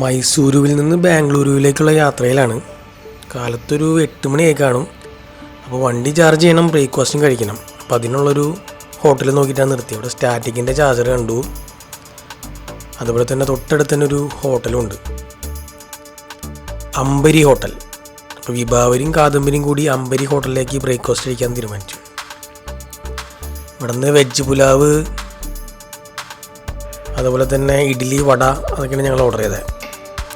മൈസൂരുവിൽ നിന്ന് ബാംഗ്ലൂരുവിലേക്കുള്ള യാത്രയിലാണ്. കാലത്തൊരു 8 മണിയായി കാണും. അപ്പോൾ വണ്ടി ചാർജ് ചെയ്യണം, ബ്രേക്ക്ഫാസ്റ്റും കഴിക്കണം. അപ്പോൾ അതിനുള്ളൊരു ഹോട്ടൽ നോക്കിയിട്ടാണ് നിർത്തി. അവിടെ സ്റ്റാറ്റിക്കിൻ്റെ ചാർജർ കണ്ടു. അതുപോലെ തന്നെ തൊട്ടടുത്ത് തന്നെ ഒരു ഹോട്ടലുണ്ട്, അമ്പരി ഹോട്ടൽ. അപ്പോൾ വിഭാവരിയും കാദംബരിയും കൂടി അമ്പരി ഹോട്ടലിലേക്ക് ബ്രേക്ക്ഫാസ്റ്റ് കഴിക്കാൻ തീരുമാനിച്ചു. ഇവിടെ നിന്ന് വെജ് പുലാവ്, അതുപോലെ തന്നെ ഇഡ്ഡലി, വട, അതൊക്കെയാണ് ഞങ്ങൾ ഓർഡർ ചെയ്തത്.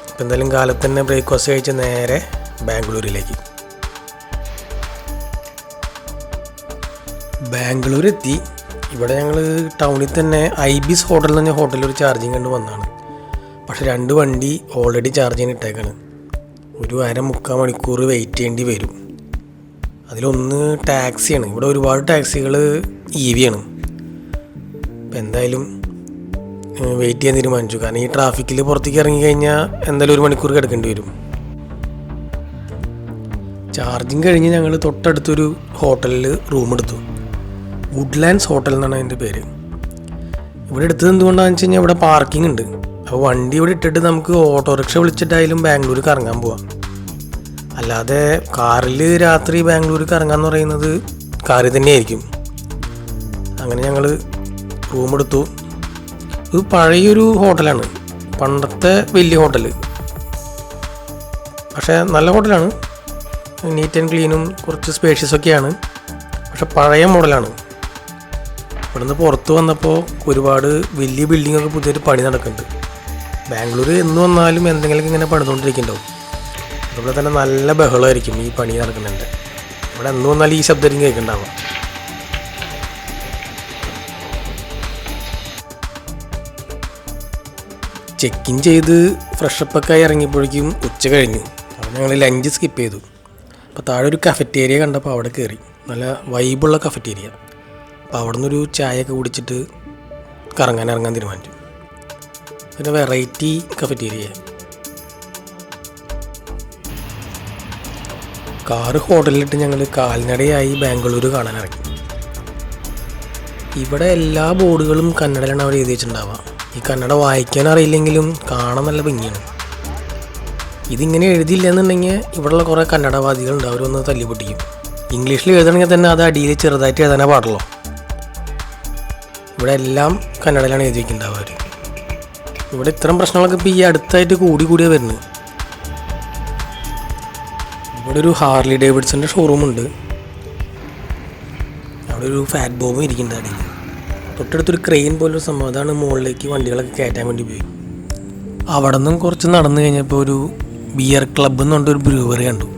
അപ്പോൾ എന്തായാലും കാലത്ത് തന്നെ ബ്രേക്ക്ഫാസ്റ്റ് കഴിച്ച് നേരെ ബാംഗ്ലൂരിലേക്ക്. ബാംഗ്ലൂർ എത്തി. ഇവിടെ ഞങ്ങൾ ടൗണിൽ തന്നെ ഐബിസ് ഹോട്ടൽ എന്ന് പറഞ്ഞ ഹോട്ടലിൽ ഒരു ചാർജിങ് കണ്ട് വന്നതാണ്. പക്ഷെ 2 വണ്ടി ഓൾറെഡി ചാർജ് ചെയ്യാൻ ഇട്ടേക്കാണ്. ഒരു 3/4 മണിക്കൂർ വെയിറ്റ് ചെയ്യേണ്ടി വരും. അതിലൊന്ന് ടാക്സിയാണ്. ഇവിടെ ഒരുപാട് ടാക്സികൾ EV ആണ്. അപ്പോൾ എന്തായാലും വെയിറ്റ് ചെയ്യാൻ തീരുമാനിച്ചു. കാരണം ഈ ട്രാഫിക്കിൽ പുറത്തേക്ക് ഇറങ്ങിക്കഴിഞ്ഞാൽ എന്തായാലും 1 മണിക്കൂർ കിടക്കേണ്ടി വരും. ചാർജിങ് കഴിഞ്ഞ് ഞങ്ങൾ തൊട്ടടുത്തൊരു ഹോട്ടലിൽ റൂം എടുത്തു. വുഡ്ലാൻഡ്സ് ഹോട്ടൽ എന്നാണ് അതിൻ്റെ പേര്. ഇവിടെ എടുത്തത് എന്തുകൊണ്ടാണെന്ന് വെച്ച് കഴിഞ്ഞാൽ ഇവിടെ പാർക്കിംഗ് ഉണ്ട്. അപ്പോൾ വണ്ടി ഇവിടെ ഇട്ടിട്ട് നമുക്ക് ഓട്ടോറിക്ഷ വിളിച്ചിട്ടായാലും ബാംഗ്ലൂർ കറങ്ങാൻ പോവാം. അല്ലാതെ കാറിൽ രാത്രി ബാംഗ്ലൂർ കറങ്ങാമെന്ന് പറയുന്നത് കാറിൽ തന്നെയായിരിക്കും. അങ്ങനെ ഞങ്ങൾ റൂം എടുത്തു. ഇത് പഴയൊരു ഹോട്ടലാണ്, പണ്ടത്തെ വലിയ ഹോട്ടൽ. പക്ഷേ നല്ല ഹോട്ടലാണ്, നീറ്റ് ആൻഡ് ക്ലീനും കുറച്ച് സ്പേഷ്യസൊക്കെയാണ്. പക്ഷെ പഴയ മോഡലാണ്. ഇവിടുന്ന് പുറത്ത് വന്നപ്പോൾ ഒരുപാട് വലിയ ബിൽഡിങ്ങൊക്കെ പുതിയൊരു പണി നടക്കുന്നുണ്ട്. ബാംഗ്ലൂർ എന്ന് വന്നാലും എന്തെങ്കിലുമൊക്കെ ഇങ്ങനെ പണിതുകൊണ്ടിരിക്കുന്നുണ്ടാവും. അതുപോലെ തന്നെ നല്ല ബഹളമായിരിക്കും ഈ പണി നടക്കുന്നുണ്ട്. ഇവിടെ എന്ന് വന്നാലും ഈ ശബ്ദം കേൾക്കുന്നുണ്ടാവാം. ചെക്ക് ഇൻ ചെയ്ത് ഫ്രഷപ്പൊക്കെ ആയി ഇറങ്ങിയപ്പോഴേക്കും ഉച്ച കഴിഞ്ഞു. അപ്പോൾ ഞങ്ങൾ ലഞ്ച് സ്കിപ്പ് ചെയ്തു. അപ്പോൾ താഴെ ഒരു കഫറ്റേരിയ കണ്ടപ്പോൾ അവിടെ കയറി. നല്ല വൈബുള്ള കഫറ്റേരിയ. അപ്പോൾ അവിടെ നിന്നൊരു ചായയൊക്കെ കുടിച്ചിട്ട് ഇറങ്ങാൻ തീരുമാനിച്ചു. പിന്നെ വെറൈറ്റി കഫറ്റേരിയ. കാറ് ഹോട്ടലിലിട്ട് ഞങ്ങൾ കാൽനടയായി ബാംഗ്ലൂർ കാണാൻ ഇറങ്ങി. ഇവിടെ എല്ലാ ബോർഡുകളും കന്നഡയിലാണ് അവർ എഴുതി വെച്ചിട്ടുണ്ടാവുക. ഈ കന്നഡ വായിക്കാൻ അറിയില്ലെങ്കിലും കാണാൻ നല്ല ഭംഗിയാണ്. ഇതിങ്ങനെ എഴുതിയില്ല എന്നുണ്ടെങ്കിൽ ഇവിടെയുള്ള കുറേ കന്നഡവാദികളുണ്ട്, അവരൊന്ന് തല്ലിപ്പൊട്ടിക്കും. ഇംഗ്ലീഷിൽ എഴുതണമെങ്കിൽ തന്നെ അത് അടിയിൽ ചെറുതായിട്ട് എഴുതാനേ പാടുള്ളൂ. ഇവിടെ എല്ലാം കന്നഡയിലാണ് എഴുതി വയ്ക്കുന്നുണ്ടാവുക അവർ. ഇവിടെ ഇത്തരം പ്രശ്നങ്ങളൊക്കെ ഇപ്പോൾ ഈ അടുത്തായിട്ട് കൂടിയാണ് വരുന്നത്. ഇവിടെ ഒരു ഹാർലി ഡേവിഡ്സൻ്റെ ഷോറൂമുണ്ട്. അവിടെ ഒരു ഫാറ്റ് ബോബും ഇരിക്കുന്നുണ്ട് അടിയിൽ. തൊട്ടടുത്തൊരു ക്രെയിൻ പോലൊരു സംഭവം, അതാണ് മുകളിലേക്ക് വണ്ടികളൊക്കെ കയറ്റാൻ വേണ്ടി ഉപയോഗിക്കും. അവിടെ നിന്നും കുറച്ച് നടന്നു കഴിഞ്ഞപ്പോൾ ഒരു ബിയർ ക്ലബ്ബ് എന്ന് പറഞ്ഞൊരു ബ്രൂവറി കണ്ടു.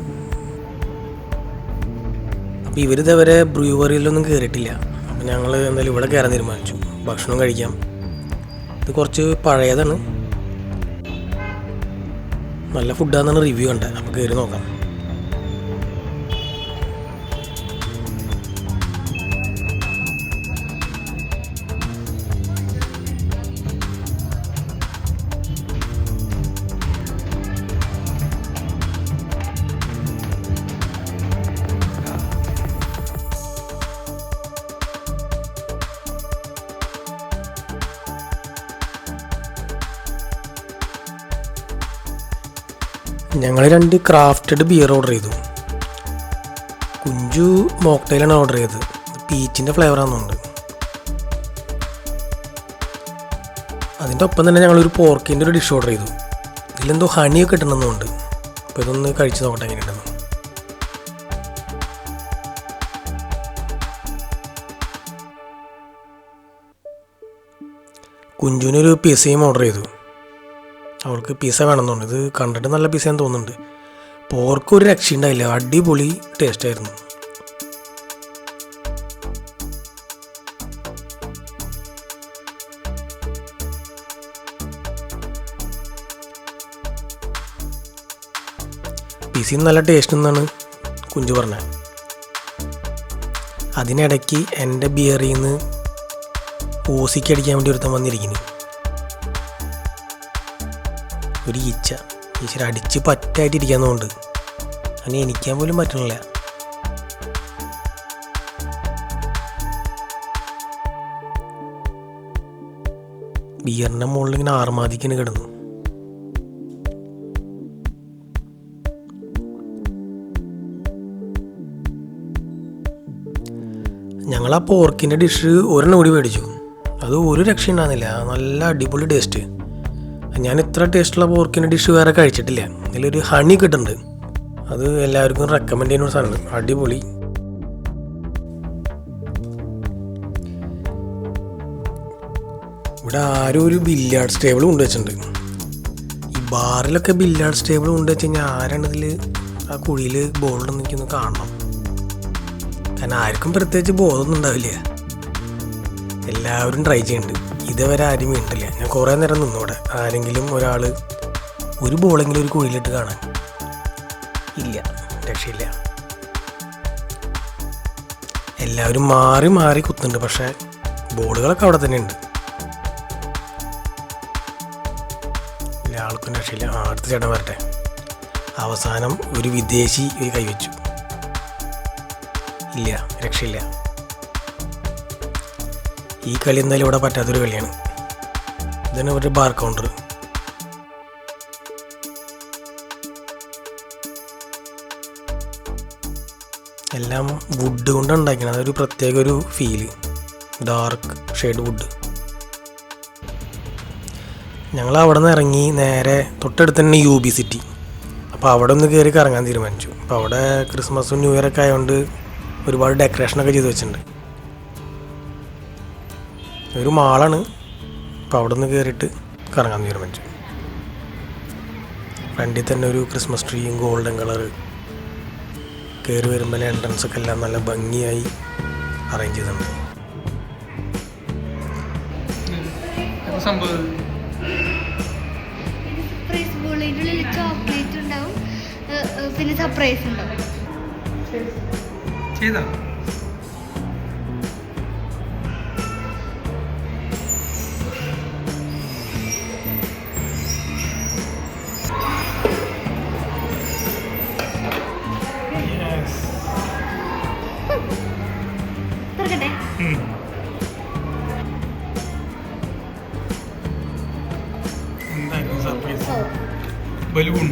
അപ്പോൾ ഇവരിതവരെ ബ്രൂവറിയിലൊന്നും കയറിയിട്ടില്ല. അപ്പോൾ ഞങ്ങൾ എന്തായാലും ഇവിടെ കയറാൻ തീരുമാനിച്ചു. ഭക്ഷണം കഴിക്കാം. ഇത് കുറച്ച് പഴയതാണ്, നല്ല ഫുഡാണെന്നാണ് റിവ്യൂ കണ്ടത്. അപ്പോൾ കയറി നോക്കാം. ഞങ്ങൾ 2 ക്രാഫ്റ്റഡ് ബിയർ ഓർഡർ ചെയ്തു. കുഞ്ചു മോക്ടെയിലാണ് ഓർഡർ ചെയ്തത്. പീച്ചിൻ്റെ ഫ്ലേവറാണെന്നുണ്ട്. അതിൻ്റെ ഒപ്പം തന്നെ ഞങ്ങളൊരു പോർക്കിൻ്റെ ഒരു ഡിഷ് ഓർഡർ ചെയ്തു. ഇതിലെന്തോ ഹണിയൊക്കെ ഇട്ടണമെന്നുണ്ട്. അപ്പോൾ ഇതൊന്ന് കഴിച്ച് നോക്കട്ടെ എങ്ങനെയുണ്ടെന്ന്. കുഞ്ചുവിനൊരു പിസയും ഓർഡർ ചെയ്തു. അവൾക്ക് പിസ വേണമെന്നുണ്ട്. ഇത് കണ്ടിട്ട് നല്ല പിസയെന്ന് തോന്നുന്നുണ്ട്. പോർക്ക് ഒരു രക്ഷയുണ്ടായില്ല, അടിപൊളി ടേസ്റ്റായിരുന്നു. പിസയും നല്ല ടേസ്റ്റ് എന്നാണ് കുഞ്ചു പറഞ്ഞത്. അതിനിടയ്ക്ക് എൻ്റെ ബിയറിൽ നിന്ന് ഓസിക്ക് അടിക്കാൻ വേണ്ടി ഒരുത്തൻ വന്നിരിക്കുന്നു. ഒരു ഈശ്വര അടിച്ച് പറ്റായിട്ടിരിക്കാന്നുകൊണ്ട് അങ്ങനെ എനിക്കാൻ പോലും പറ്റണില്ല. ബിയറിൻ്റെ മുകളിൽ ഇങ്ങനെ ആർമാദിക്കാൻ കിടന്നു. ഞങ്ങൾ ആ പോർക്കിൻ്റെ ഡിഷ് ഒരെണ്ണം കൂടി മേടിച്ചു. അത് ഒരു രക്ഷ ഉണ്ടാകുന്നില്ല, നല്ല അടിപൊളി ടേസ്റ്റ്. ഞാൻ ഇത്ര ടേസ്റ്റുള്ള പോർക്കിൻ്റെ ഡിഷ് വേറെ കഴിച്ചിട്ടില്ല. അതിലൊരു ഹണി കിട്ടുന്നുണ്ട്, അത് എല്ലാവർക്കും റെക്കമെൻഡ് ചെയ്യുന്ന ഒരു സാധനമാണ്, അടിപൊളി. ഇവിടെ ആരും ഒരു ബില്യാർഡ്സ് ടേബിൾ കൊണ്ടുവച്ചിട്ടുണ്ട്. ഈ ബാറിലൊക്കെ ബില്യാർഡ്സ് ടേബിൾ കൊണ്ടുവച്ച് കഴിഞ്ഞാൽ ആരാണിതിൽ ആ കുഴിയിൽ ബോളിൽ നിൽക്കുന്നു കാണണം. കാരണം ആർക്കും പ്രത്യേകിച്ച് ബോധമൊന്നും ഉണ്ടാവില്ല, എല്ലാവരും ട്രൈ ചെയ്യുന്നുണ്ട്. ഇതേവരെ ആരും വീണിട്ടില്ല. ഞാൻ കുറേ നേരം നിന്നോടെ ആരെങ്കിലും ഒരാൾ ഒരു ബോളെങ്കിലും ഒരു കുഴിയിലിട്ട് കാണാൻ ഇല്ല, രക്ഷയില്ല. എല്ലാവരും മാറി മാറി കുത്തുന്നുണ്ട്, പക്ഷേ ബോളുകളൊക്കെ അവിടെ തന്നെ ഉണ്ട്. ആൾക്കും രക്ഷയില്ല. അടുത്ത ചേട്ടൻ വരട്ടെ. അവസാനം ഒരു വിദേശി ഒരു കൈവച്ചു. ഇല്ല, രക്ഷയില്ല. ഈ കളി എന്തായാലും ഇവിടെ പറ്റാത്തൊരു കളിയാണ്. ഇതാണ് ഒരു ബാർ കൗണ്ടർ. എല്ലാം വുഡ് കൊണ്ട് ഉണ്ടാക്കണം. അതൊരു പ്രത്യേക ഒരു ഫീല്, ഡാർക്ക് ഷെയ്ഡ് വുഡ്. ഞങ്ങൾ അവിടെ നിന്ന് ഇറങ്ങി നേരെ തൊട്ടടുത്ത് തന്നെ UB സിറ്റി. അപ്പോൾ അവിടെ ഒന്ന് കയറി കറങ്ങാൻ തീരുമാനിച്ചു. അപ്പോൾ അവിടെ ക്രിസ്മസും ന്യൂ ഇയറൊക്കെ ആയതുകൊണ്ട് ഒരുപാട് ഡെക്കറേഷനൊക്കെ ചെയ്ത് വെച്ചിട്ടുണ്ട്. ഒരു മാളാണ്. അപ്പോൾ അവിടെ നിന്ന് കയറിയിട്ട് കറങ്ങാൻ തീരുമാനിച്ചു. ഫ്രണ്ടിൽ തന്നെ ഒരു ക്രിസ്മസ് ട്രീയും ഗോൾഡൻ കളർ. കയറി വരുമ്പോൾ എൻട്രൻസ് ഒക്കെ എല്ലാം നല്ല ഭംഗിയായി അറേഞ്ച് ചെയ്തിട്ടുണ്ട്. ചോക്ലേറ്റ് ഉണ്ടാവും, പിന്നെ സർപ്രൈസ് ഉണ്ടാവും. തുറക്കട്ടെ? ബലൂൺ.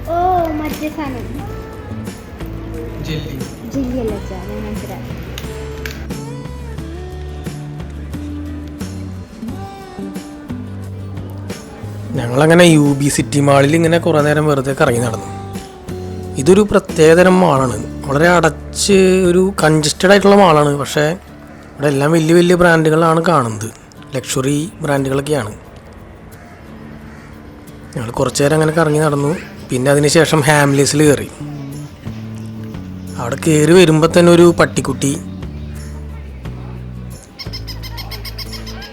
ഓ മറ്റേ സാധനം ജെല്ലി അല്ല, ഞാൻ മനസ്സിലാ. ഞങ്ങളങ്ങനെ UB സിറ്റി മാളിൽ ഇങ്ങനെ കുറേ നേരം വെറുതെ കറങ്ങി നടന്നു. ഇതൊരു പ്രത്യേകതരം മാളാണ്. വളരെ അടച്ച് ഒരു കൺജസ്റ്റഡ് ആയിട്ടുള്ള മാളാണ്. പക്ഷേ ഇവിടെ എല്ലാം വലിയ വലിയ ബ്രാൻഡുകളാണ് കാണുന്നത്, ലക്ഷറി ബ്രാൻഡുകളൊക്കെയാണ്. ഞങ്ങൾ കുറച്ച് നേരം അങ്ങനെ കറങ്ങി നടന്നു. പിന്നെ അതിന് ശേഷം ഹാംലേസിൽ കയറി. അവിടെ കയറി വരുമ്പോൾ തന്നെ ഒരു പട്ടിക്കുട്ടി,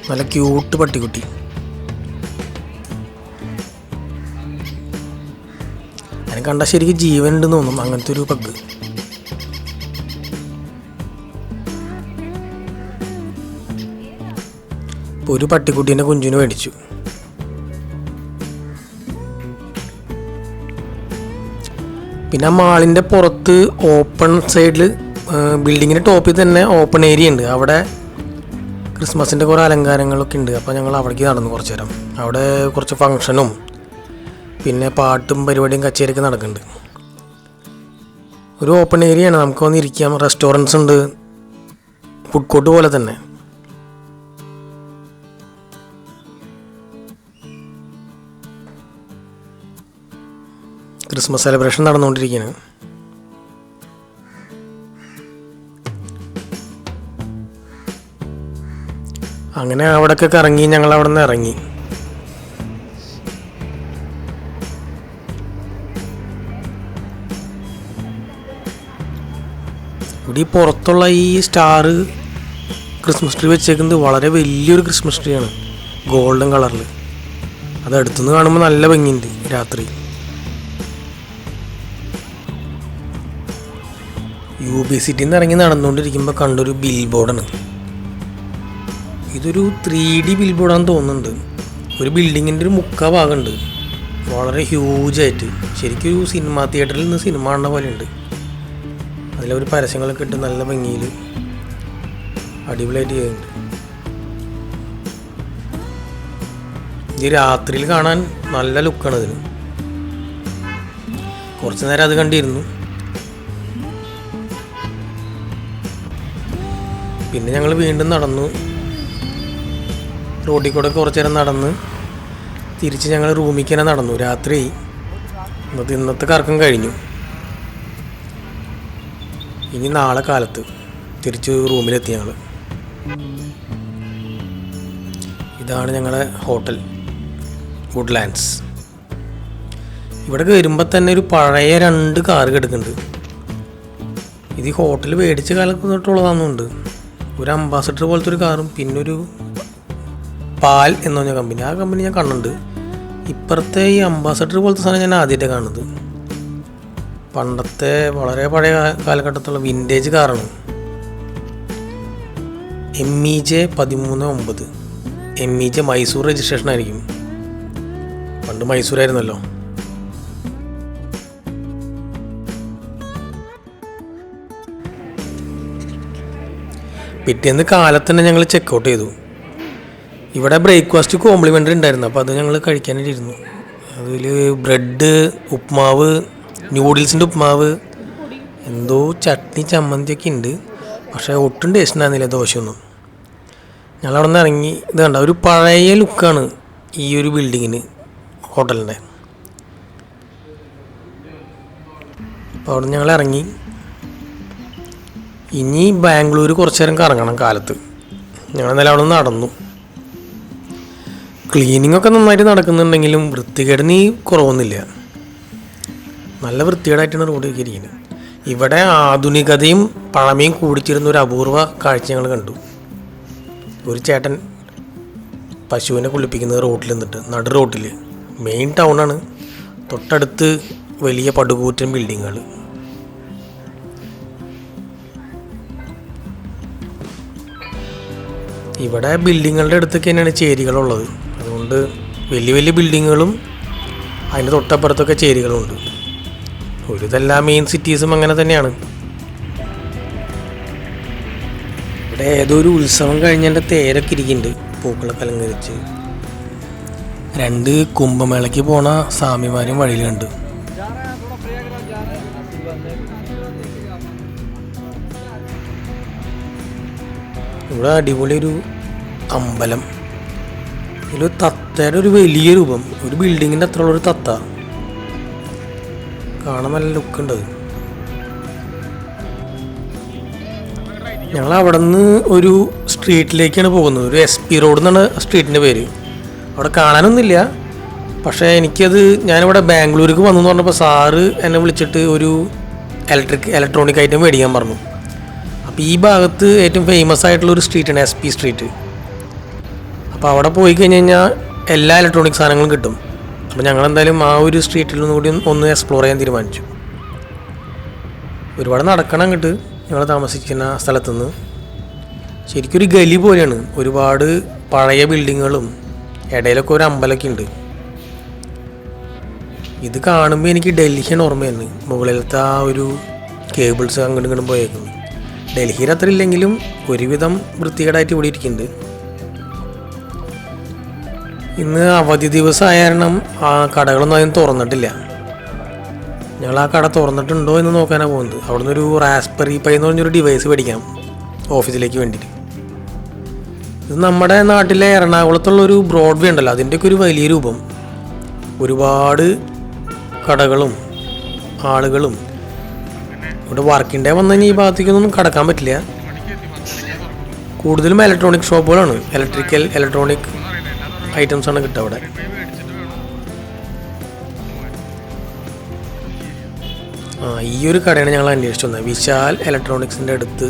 നല്ല ക്യൂട്ട് പട്ടിക്കുട്ടി. അതിനെ കണ്ടാൽ ശരിക്കും ജീവൻ ഉണ്ടെന്ന് തോന്നും, അങ്ങനത്തെ ഒരു പഗ്. ഇപ്പോൾ ഒരു പട്ടിക്കുട്ടീൻ്റെ കുഞ്ചിന് മേടിച്ചു. പിന്നെ ആ മാളിൻ്റെ പുറത്ത് ഓപ്പൺ സൈഡിൽ ബിൽഡിങ്ങിൻ്റെ ടോപ്പിൽ തന്നെ ഓപ്പൺ ഏരിയ ഉണ്ട്. അവിടെ ക്രിസ്മസിൻ്റെ കുറേ അലങ്കാരങ്ങളൊക്കെ ഉണ്ട്. അപ്പോൾ ഞങ്ങൾ അവിടേക്ക് നടന്നു കുറച്ച് നേരം. അവിടെ കുറച്ച് ഫങ്ഷനും പിന്നെ പാട്ടും പരിപാടിയും കച്ചേരിയൊക്കെ നടക്കുന്നുണ്ട്. ഒരു ഓപ്പൺ ഏരിയയാണ്, നമുക്ക് വന്നിരിക്കാം. റെസ്റ്റോറൻറ്റ്സ് ഉണ്ട്, ഫുഡ് കോർട്ട് പോലെ തന്നെ. ക്രിസ്മസ് സെലിബ്രേഷൻ നടന്നുകൊണ്ടിരിക്കുകയാണ്. അങ്ങനെ അവിടെയൊക്കെ കറങ്ങി ഞങ്ങൾ അവിടെ നിന്ന് ഇറങ്ങി. ഇവിടെ ഈ പുറത്തുള്ള ഈ സ്റ്റാർ ക്രിസ്മസ് ട്രീ വെച്ചേക്കുന്നത് വളരെ വലിയൊരു ക്രിസ്മസ് ട്രീ ആണ്, ഗോൾഡൻ കളറിൽ. അത് അടുത്തുനിന്ന് കാണുമ്പോൾ നല്ല ഭംഗിയുണ്ട് രാത്രി. UB സിറ്റിയിൽ നിന്ന് ഇറങ്ങി നടന്നുകൊണ്ടിരിക്കുമ്പോൾ കണ്ടൊരു ബിൽ ബോർഡാണ്. ഇതൊരു 3D ബിൽ ബോർഡാണെന്ന് തോന്നുന്നുണ്ട്. ഒരു ബിൽഡിങ്ങിൻ്റെ ഒരു മുക്കാ ഭാഗമുണ്ട്, വളരെ ഹ്യൂജായിട്ട്. ശരിക്കും ഒരു സിനിമാ തിയേറ്ററിൽ നിന്ന് സിനിമ കാണുന്ന പോലെ ഉണ്ട്. അതിലൊരു പരസ്യങ്ങളൊക്കെ ഇട്ട് നല്ല ഭംഗിയിൽ അടിപൊളിയായിട്ട് ചെയ്യുന്നുണ്ട്. ഇത് രാത്രിയിൽ കാണാൻ നല്ല ലുക്കാണ് ഇതിന്. കുറച്ച് നേരം അത് കണ്ടിരുന്നു. പിന്നെ ഞങ്ങൾ വീണ്ടും നടന്നു, റോഡിൽ കൂടെ കുറച്ച് നേരം നടന്ന് തിരിച്ച് ഞങ്ങൾ റൂമിലേക്ക് തന്നെ നടന്നു. രാത്രി ഇന്നത്തെ കറക്കം കഴിഞ്ഞു. ഇനി നാളെ കാലത്ത് തിരിച്ച് റൂമിലെത്തി ഞങ്ങൾ. ഇതാണ് ഞങ്ങളുടെ ഹോട്ടൽ വുഡ്ലാൻഡ്സ്. ഇവിടെ വരുമ്പോൾ തന്നെ ഒരു പഴയ 2 കാറ് കിടക്കുന്നുണ്ട്. ഇത് ഈ ഹോട്ടൽ മേടിച്ച കാലത്ത് തൊട്ടുള്ളതാണെന്നുണ്ട്. ഒരു അംബാസഡർ പോലത്തെ ഒരു കാറും പിന്നെ ഒരു പാൽ എന്ന് പറഞ്ഞ കമ്പനി, ആ കമ്പനി ഞാൻ കണ്ടിട്ടുണ്ട്. ഇപ്പുറത്തെ ഈ അംബാസഡർ പോലത്തെ സാധനം ഞാൻ ആദ്യമായിട്ട് കാണുന്നത്. പണ്ടത്തെ വളരെ പഴയ കാലഘട്ടത്തിലുള്ള വിൻറ്റേജ് കാറാണ്. MEJ 1309. MEJ മൈസൂർ രജിസ്ട്രേഷൻ ആയിരിക്കും. പണ്ട് മൈസൂരായിരുന്നല്ലോ. പിറ്റേന്ന് കാലത്ത് തന്നെ ഞങ്ങൾ ചെക്കൗട്ട് ചെയ്തു. ഇവിടെ ബ്രേക്ക്ഫാസ്റ്റ് കോംപ്ലിമെൻ്ററി ഉണ്ടായിരുന്നു, അപ്പോൾ അത് ഞങ്ങൾ കഴിക്കാനായിട്ടിരുന്നു. അതിൽ ബ്രെഡ്, ഉപ്മാവ്, ന്യൂഡിൽസിൻ്റെ ഉപ്മാവ്, എന്തോ ചട്നി ചമ്മന്തിയൊക്കെ ഉണ്ട്. പക്ഷേ ഒട്ടും ടേസ്റ്റ് ഉണ്ടായിരുന്നില്ല ദോശയൊന്നും. ഞങ്ങളവിടെ നിന്ന് ഇറങ്ങി. ഇത് കണ്ട ഒരു പഴയ ലുക്കാണ് ഈ ഒരു ബിൽഡിങ്ങിന്, ഹോട്ടലിൻ്റെ. അപ്പോൾ അവിടെ ഞങ്ങൾ ഇറങ്ങി. ഇനി ബാംഗ്ലൂർ കുറച്ച് നേരം കറങ്ങണം കാലത്ത്. ഞങ്ങൾ ഇന്നലെ അവിടെ നിന്ന് നടന്നു. ക്ലീനിങ് ഒക്കെ നന്നായിട്ട് നടക്കുന്നുണ്ടെങ്കിലും വൃത്തികേടിന് കുറവൊന്നുമില്ല. നല്ല വൃത്തികേടായിട്ടാണ് റോഡൊക്കെ ഇരിക്കുന്നത്. ഇവിടെ ആധുനികതയും പഴമയും കൂടിച്ചേരുന്ന ഒരു അപൂർവ കാഴ്ച ഞങ്ങൾ കണ്ടു. ഒരു ചേട്ടൻ പശുവിനെ കുളിപ്പിക്കുന്നത് റോട്ടിൽ നിന്നിട്ട്, നടു റോട്ടിൽ. മെയിൻ ടൗണാണ്, തൊട്ടടുത്ത് വലിയ പടുകൂറ്റൻ ബിൽഡിങ്ങുകൾ. ഇവിടെ ബിൽഡിങ്ങുകളുടെ അടുത്തൊക്കെ തന്നെയാണ് ചേരികളുള്ളത്. അതുകൊണ്ട് വലിയ വലിയ ബിൽഡിങ്ങുകളും അതിൻ്റെ തൊട്ടപ്പുറത്തൊക്കെ ചേരികളുണ്ട്. ഒരുതെല്ലാ മെയിൻ സിറ്റീസും അങ്ങനെ തന്നെയാണ്. ഇവിടെ ഏതോ ഒരു ഉത്സവം കഴിഞ്ഞതിൻ്റെ തേരൊക്കെ ഇരിക്കുന്നുണ്ട്, പൂക്കളൊക്കെ അലങ്കരിച്ച്. 2 കുംഭമേളയ്ക്ക് പോണ സ്വാമിമാരും വഴിയിലുണ്ട്. ഇവിടെ അടിപൊളി ഒരു അമ്പലം. ഇതിലൊരു തത്തയുടെ ഒരു വലിയ രൂപം, ഒരു ബിൽഡിങ്ങിൻ്റെ അത്രയുള്ളൊരു തത്ത. കാണാൻ നല്ല ലുക്കുണ്ട്. ഞങ്ങൾ അവിടെ നിന്ന് ഒരു സ്ട്രീറ്റിലേക്കാണ് പോകുന്നത്. ഒരു SP റോഡ് എന്നാണ് സ്ട്രീറ്റിൻ്റെ പേര്. അവിടെ കാണാനൊന്നുമില്ല. പക്ഷേ എനിക്കത്, ഞാനിവിടെ ബാംഗ്ലൂർക്ക് വന്നു എന്ന് പറഞ്ഞപ്പോൾ സാറ് എന്നെ വിളിച്ചിട്ട് ഒരു ഇലക്ട്രോണിക് ഐറ്റം മേടിക്കാൻ പറഞ്ഞു. അപ്പോൾ ഈ ഭാഗത്ത് ഏറ്റവും ഫേമസ് ആയിട്ടുള്ളൊരു സ്ട്രീറ്റാണ് SP സ്ട്രീറ്റ്. അപ്പോൾ അവിടെ പോയി കഴിഞ്ഞ് കഴിഞ്ഞാൽ എല്ലാ ഇലക്ട്രോണിക് സാധനങ്ങളും കിട്ടും. അപ്പോൾ ഞങ്ങളെന്തായാലും ആ ഒരു സ്ട്രീറ്റിൽ നിന്നും കൂടി ഒന്ന് എക്സ്പ്ലോർ ചെയ്യാൻ തീരുമാനിച്ചു. ഒരുപാട് നടക്കണം അങ്ങോട്ട് ഞങ്ങൾ താമസിക്കുന്ന സ്ഥലത്തുനിന്ന്. ശരിക്കും ഒരു ഗലി പോലെയാണ്. ഒരുപാട് പഴയ ബിൽഡിങ്ങുകളും ഇടയിലൊക്കെ ഒരു അമ്പലമൊക്കെ ഉണ്ട്. ഇത് കാണുമ്പോൾ എനിക്ക് ഡൽഹിയാണ് ഓർമ്മ തന്നെ. മുകളിലത്തെ ആ ഒരു കേബിൾസ് അങ്ങോട്ടും ഇങ്ങോട്ടും പോയേക്കുന്നു. ഡൽഹിയിൽ അത്ര ഇല്ലെങ്കിലും ഒരുവിധം വൃത്തികേടായിട്ട് ഇവിടെ ഇരിക്കുന്നുണ്ട്. ഇന്ന് അവധി ദിവസമായ കാരണം ആ കടകളൊന്നും അതിന് തുറന്നിട്ടില്ല. ഞങ്ങൾ ആ കട തുറന്നിട്ടുണ്ടോ എന്ന് നോക്കാനാണ് പോകുന്നത്. അവിടെ നിന്നൊരു റാസ്ബെറി പൈ എന്ന് പറഞ്ഞൊരു ഡിവൈസ് മേടിക്കാം ഓഫീസിലേക്ക് വേണ്ടിയിട്ട്. ഇത് നമ്മുടെ നാട്ടിലെ എറണാകുളത്തുള്ളൊരു ബ്രോഡ്വേ ഉണ്ടല്ലോ, അതിൻ്റെയൊക്കെ ഒരു വലിയ രൂപം. ഒരുപാട് കടകളും ആളുകളും. ഇവിടെ വർക്കിംഗ് ഡേ വന്നു കഴിഞ്ഞാൽ ഈ ഭാഗത്തേക്കൊന്നും കടക്കാൻ പറ്റില്ല. കൂടുതലും ഇലക്ട്രോണിക് ഷോപ്പുകളാണ്. ഇലക്ട്രോണിക് ഐറ്റംസാണ് കിട്ടുക അവിടെ. ഈ ഒരു കടയാണ് ഞങ്ങൾ അന്വേഷിച്ചു വന്നത്. വിശാൽ ഇലക്ട്രോണിക്സിൻ്റെ അടുത്ത്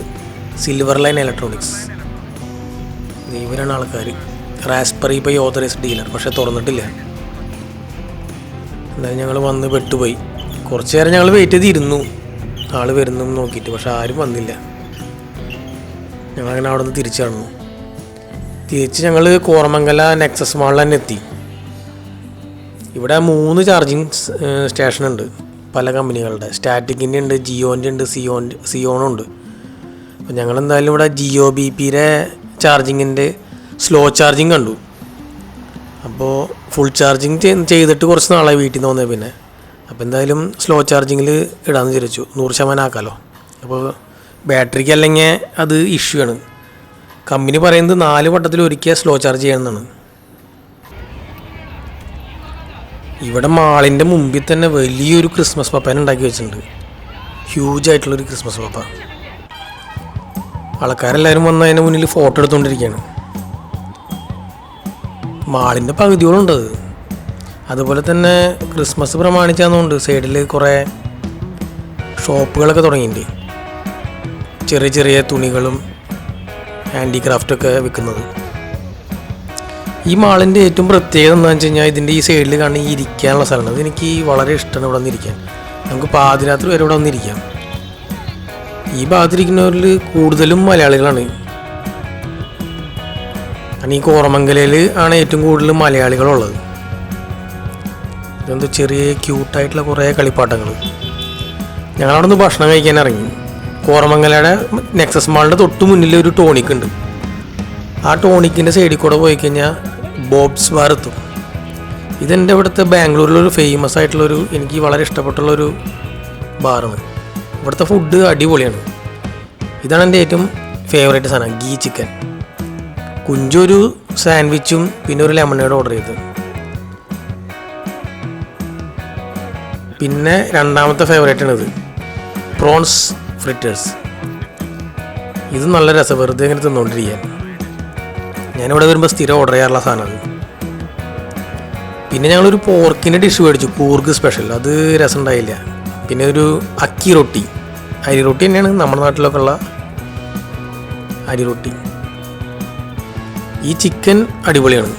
സിൽവർ ലൈൻ ഇലക്ട്രോണിക്സ്. ഇവരാണ് ആൾക്കാർ. റാസ്ബെറി പൈ ഓതറൈസ്ഡ് ഡീലർ, പക്ഷെ തുറന്നിട്ടില്ല. എന്തായാലും ഞങ്ങൾ വന്ന് പെട്ടുപോയി. കുറച്ച് നേരം ഞങ്ങൾ വെയിറ്റ് ചെയ്തിരുന്നു ആൾ വരുന്നു നോക്കിയിട്ട്, പക്ഷെ ആരും വന്നില്ല. ഞങ്ങളങ്ങനെ അവിടെ നിന്ന് തിരിച്ചു നടന്നു. തിരിച്ച് ഞങ്ങൾ കോറമംഗല നെക്സസ് മാളിൽ തന്നെ എത്തി. ഇവിടെ 3 ചാർജിങ് സ്റ്റേഷനുണ്ട് പല കമ്പനികളുടെ. സ്റ്റാറ്റിക്കിൻ്റെ ഉണ്ട്, ജിയോൻ്റെ ഉണ്ട്, സിയോണും ഉണ്ട്. അപ്പോൾ ഞങ്ങളെന്തായാലും ഇവിടെ ജിയോ BPയുടെ ചാർജിങ്ങിൻ്റെ സ്ലോ ചാർജിങ് കണ്ടു. അപ്പോൾ ഫുൾ ചാർജിങ് ചെയ്തിട്ട് കുറച്ച് നാളായി വീട്ടിൽ നിന്ന് വന്നത്. പിന്നെ അപ്പോൾ എന്തായാലും സ്ലോ ചാർജിങ്ങിൽ ഇടാമെന്ന് വിചാരിച്ചു. 100% ആക്കാമല്ലോ. അപ്പോൾ ബാറ്ററിക്ക് അല്ലെങ്കിൽ അത് ഇഷ്യൂ ആണ്. കമ്പനി പറയുന്നത് 4 വട്ടത്തിൽ ഒരിക്കൽ സ്ലോ ചാർജ് ചെയ്യണമെന്നാണ്. ഇവിടെ മാളിൻ്റെ മുമ്പിൽ തന്നെ വലിയൊരു ക്രിസ്മസ് പപ്പേനെ ഉണ്ടാക്കി വെച്ചിട്ടുണ്ട്. ഹ്യൂജ് ആയിട്ടുള്ളൊരു ക്രിസ്മസ് പപ്പ. ആൾക്കാരെല്ലാവരും വന്ന് അതിൻ്റെ മുന്നിൽ ഫോട്ടോ എടുത്തുകൊണ്ടിരിക്കുകയാണ്. മാളിൻ്റെ പകുതിയോളുണ്ടത്. അതുപോലെ തന്നെ ക്രിസ്മസ് പ്രമാണിച്ചാന്നുകൊണ്ട് സൈഡിൽ കുറേ ഷോപ്പുകളൊക്കെ തുടങ്ങിയിട്ടുണ്ട്. ചെറിയ ചെറിയ തുണികളും ഹാൻഡിക്രാഫ്റ്റൊക്കെ വിൽക്കുന്നത്. ഈ മാളിൻ്റെ ഏറ്റവും പ്രത്യേകത എന്താണെന്ന് വെച്ച് കഴിഞ്ഞാൽ ഇതിൻ്റെ ഈ സൈഡിൽ കാണുന്ന ഈ ഇരിക്കാനുള്ള സ്ഥലമാണ്. അതെനിക്ക് വളരെ ഇഷ്ടമാണ് ഇവിടെ വന്നിരിക്കാൻ. നമുക്ക് പാതിരാത്രി വരെ ഇവിടെ വന്നിരിക്കാം. ഈ ഭാഗത്തിരിക്കുന്നവരിൽ കൂടുതലും മലയാളികളാണ്. ഈ കോറമംഗലയിൽ ആണ് ഏറ്റവും കൂടുതൽ മലയാളികളുള്ളത്. ഇതെന്തോ ചെറിയ ക്യൂട്ടായിട്ടുള്ള കുറേ കളിപ്പാട്ടങ്ങൾ. ഞങ്ങളവിടെ നിന്ന് ഭക്ഷണം കഴിക്കാൻ ഇറങ്ങി. കോറമംഗലയുടെ നെക്സസ് മാളിൻ്റെ തൊട്ട് മുന്നിൽ ഒരു ടോണിക് ഉണ്ട്. ആ ടോണിക്കിൻ്റെ സൈഡിൽ കൂടെ പോയി കഴിഞ്ഞാൽ ബോബ്സ് ബാർ എത്തും. ഇതെൻ്റെ ഇവിടുത്തെ ബാംഗ്ലൂരിലൊരു ഫേമസ് ആയിട്ടുള്ളൊരു, എനിക്ക് വളരെ ഇഷ്ടപ്പെട്ടുള്ളൊരു ബാറാണ്. ഇവിടുത്തെ ഫുഡ് അടിപൊളിയാണ്. ഇതാണ് എൻ്റെ ഏറ്റവും ഫേവറേറ്റ് സാധനം, ഗീ ചിക്കൻ. കുഞ്ചൊരു സാൻഡ്വിച്ചും പിന്നെ ഒരു ലെമണേഡ് ഓർഡർ ചെയ്ത്. പിന്നെ രണ്ടാമത്തെ ഫേവറേറ്റാണിത്, പ്രോൺസ് ഫ്രിറ്റേഴ്സ്. ഇത് നല്ല രസം, വെറുതെ ഇങ്ങനെ തിന്നുകൊണ്ടിരിക്കാൻ. ഞാനിവിടെ വരുമ്പോൾ സ്ഥിരം ഓർഡർ ചെയ്യാറുള്ള സാധനമാണ്. പിന്നെ ഞങ്ങളൊരു പോർക്കിൻ്റെ ഡിഷ് മേടിച്ചു, കൂർഗ് സ്പെഷ്യൽ. അത് രസം ഉണ്ടായില്ല. പിന്നെ ഒരു അക്കി റൊട്ടി, അരി റൊട്ടി തന്നെയാണ് നമ്മുടെ നാട്ടിലൊക്കെ ഉള്ള അരി റൊട്ടി. ഈ ചിക്കൻ അടിപൊളിയാണ്.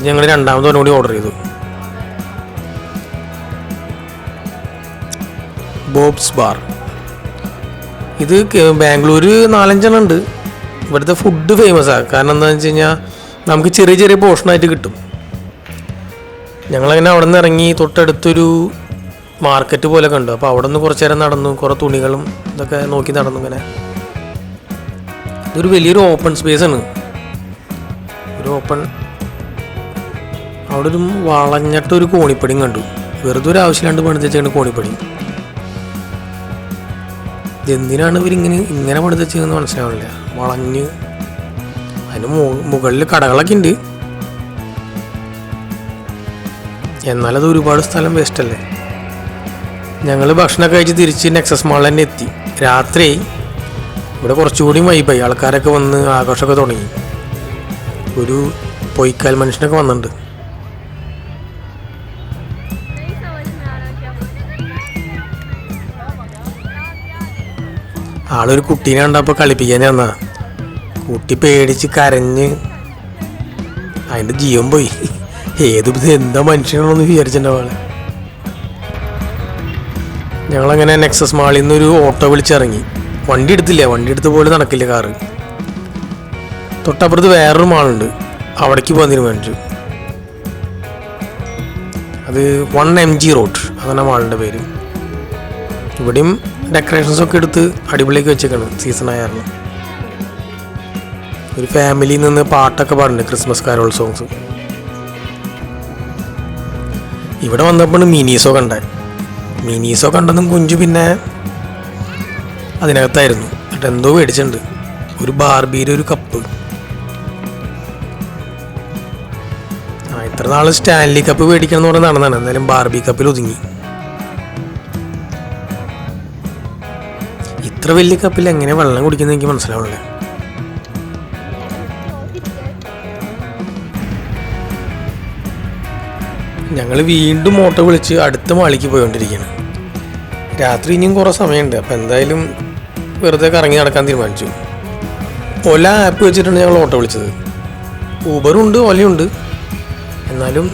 ഞങ്ങൾ രണ്ടാമത് കൂടി ഓർഡർ ചെയ്തു, ബോബ്സ് ബാർ. ഇത് ബാംഗ്ലൂർ 4-5 ഉണ്ട്. ഇവിടുത്തെ ഫുഡ് ഫേമസാണ്. കാരണം എന്താണെന്ന് വെച്ച് കഴിഞ്ഞാൽ നമുക്ക് ചെറിയ ചെറിയ പോർഷനായിട്ട് കിട്ടും. ഞങ്ങളങ്ങനെ അവിടെ നിന്ന് ഇറങ്ങി തൊട്ടടുത്തൊരു മാർക്കറ്റ് പോലെ കണ്ടു. അപ്പോൾ അവിടെ നിന്ന് കുറച്ച് നേരം നടന്നു, കുറേ തുണികളും ഇതൊക്കെ നോക്കി നടന്നു. ഇങ്ങനെ ഇതൊരു വലിയൊരു ഓപ്പൺ സ്പേസാണ്. ഒരു ഓപ്പൺ, അവിടെ ഒരു വളഞ്ഞിട്ടൊരു കോണിപ്പടിയും കണ്ടു. വെറുതെ ഒരു ആവശ്യമില്ലാണ്ട് പണിതെച്ചാണ് കോണിപ്പടി. ഇതെന്തിനാണ് ഇങ്ങനെ പണിതെച്ചതെന്ന് മനസ്സിലാവില്ല. വളഞ്ഞ് അതിന് മുകളിൽ കടകളൊക്കെ ഉണ്ട്. എന്നാലത് ഒരുപാട് സ്ഥലം വേസ്റ്റല്ലേ. ഞങ്ങൾ ഭക്ഷണമൊക്കെ കഴിച്ച് തിരിച്ച് നെക്സസ് മാളിൽ തന്നെ എത്തി. രാത്രി ഇവിടെ കുറച്ചുകൂടി വൈബായി. ആൾക്കാരൊക്കെ വന്ന് ആഘോഷമൊക്കെ തുടങ്ങി. ഒരു പൊയ്ക്കാൽ മനുഷ്യനൊക്കെ വന്നിട്ടുണ്ട്. ആളൊരു കുട്ടീനെ കണ്ടപ്പോൾ കളിപ്പിക്കാൻ ചെന്നാ. കുട്ടി പേടിച്ച് കരഞ്ഞ് അതിൻ്റെ ജീവൻ പോയി. എന്താ മനുഷ്യനാണെന്ന് വിചാരിച്ചിട്ടുണ്ടാവാളെ. ഞങ്ങളങ്ങനെ നെക്സസ് മാളിൽ നിന്നൊരു ഓട്ടോ വിളിച്ചിറങ്ങി. വണ്ടി എടുത്തില്ല, വണ്ടി എടുത്ത് പോലും നടക്കില്ല കാറ്. തൊട്ടപ്പുറത്ത് വേറൊരു മാളുണ്ട്, അവിടേക്ക് പോകാൻ തീരുമാനിച്ചു. അത് 1MG റോഡ്, അതാണ് മാളിൻ്റെ പേര്. ഇവിടെയും ഡെക്കറേഷൻസൊക്കെ എടുത്ത് അടിപൊളിയൊക്കെ വെച്ചേക്കാണ് സീസൺ ആയിരുന്നു. ഒരു ഫാമിലിയിൽ നിന്ന് പാട്ടൊക്കെ പാടുന്നുണ്ട്, ക്രിസ്മസ് കാരോൾ സോങ്സ്. ഇവിടെ വന്നപ്പോൾ മിനീസോ കണ്ടേ. മിനീസോ കണ്ടതും കുഞ്ചു പിന്നെ അതിനകത്തായിരുന്നു. എന്നിട്ട് എന്തോ മേടിച്ചിട്ടുണ്ട്, ഒരു ബാർബിയുടെ ഒരു കപ്പ്. ഇത്ര നാൾ സ്റ്റാൻലി കപ്പ് മേടിക്കണം എന്ന് പറഞ്ഞ് നടന്നതാണ്. എന്തായാലും ബാർബി കപ്പിൽ ഒതുങ്ങി. ഇത്ര വലിയ കപ്പിൽ എങ്ങനെ വെള്ളം കുടിക്കുന്നത് എനിക്ക് മനസ്സിലാവില്ല. ഞങ്ങൾ വീണ്ടും ഓട്ടോ വിളിച്ച് അടുത്ത മാളിക്ക് പോയിക്കൊണ്ടിരിക്കുകയാണ്. രാത്രി ഇനിയും കുറേ സമയമുണ്ട്. അപ്പോൾ എന്തായാലും വെറുതെ കറങ്ങി നടക്കാൻ തീരുമാനിച്ചു. ഒല ആപ്പ് വെച്ചിട്ടാണ് ഞങ്ങൾ ഓട്ടോ വിളിച്ചത്. ഊബറുണ്ട്, ഒലയുണ്ട്. എന്നാലും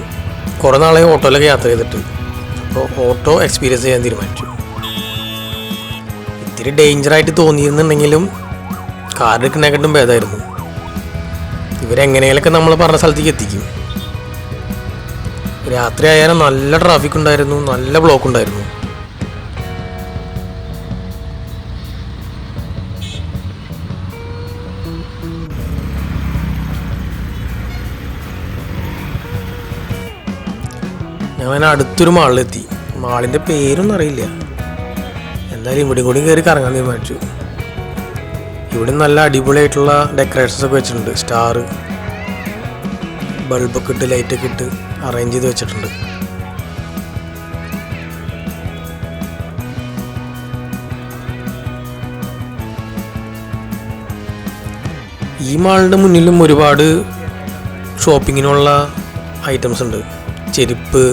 കുറേ നാളെ ഓട്ടോയിലൊക്കെ യാത്ര ചെയ്തിട്ട്, അപ്പോൾ ഓട്ടോ എക്സ്പീരിയൻസ് ചെയ്യാൻ തീരുമാനിച്ചു. ഇത്തിരി ഡേഞ്ചറായിട്ട് തോന്നിയിരുന്നുണ്ടെങ്കിലും കാർ എടുക്കുന്നതിനെക്കാട്ടും ഭേദമായിരുന്നു. ഇവരെങ്ങനെയൊക്കെ നമ്മൾ പറഞ്ഞ സ്ഥലത്തേക്ക് എത്തിക്കും. രാത്രി ആയാലും നല്ല ട്രാഫിക് ഉണ്ടായിരുന്നു, നല്ല ബ്ലോക്ക് ഉണ്ടായിരുന്നു. ഞാൻ അടുത്തൊരു മാളിലെത്തി. മാളിൻ്റെ പേരൊന്നും അറിയില്ല. എന്തായാലും ഇവിടെ കൂടി കയറി കറങ്ങാൻ തീരുമാനിച്ചു. ഇവിടെ നല്ല അടിപൊളിയായിട്ടുള്ള ഡെക്കറേഷൻസ് ഒക്കെ വെച്ചിട്ടുണ്ട്. സ്റ്റാർ, ബൾബൊക്കെ ഇട്ട് ലൈറ്റൊക്കെ ഇട്ട് അറേഞ്ച് ചെയ്ത് വെച്ചിട്ടുണ്ട്. ഈ മാളിൻ്റെ മുന്നിലും ഒരുപാട് ഷോപ്പിങ്ങിനുള്ള ഐറ്റംസ് ഉണ്ട്. ചെരുപ്പ്,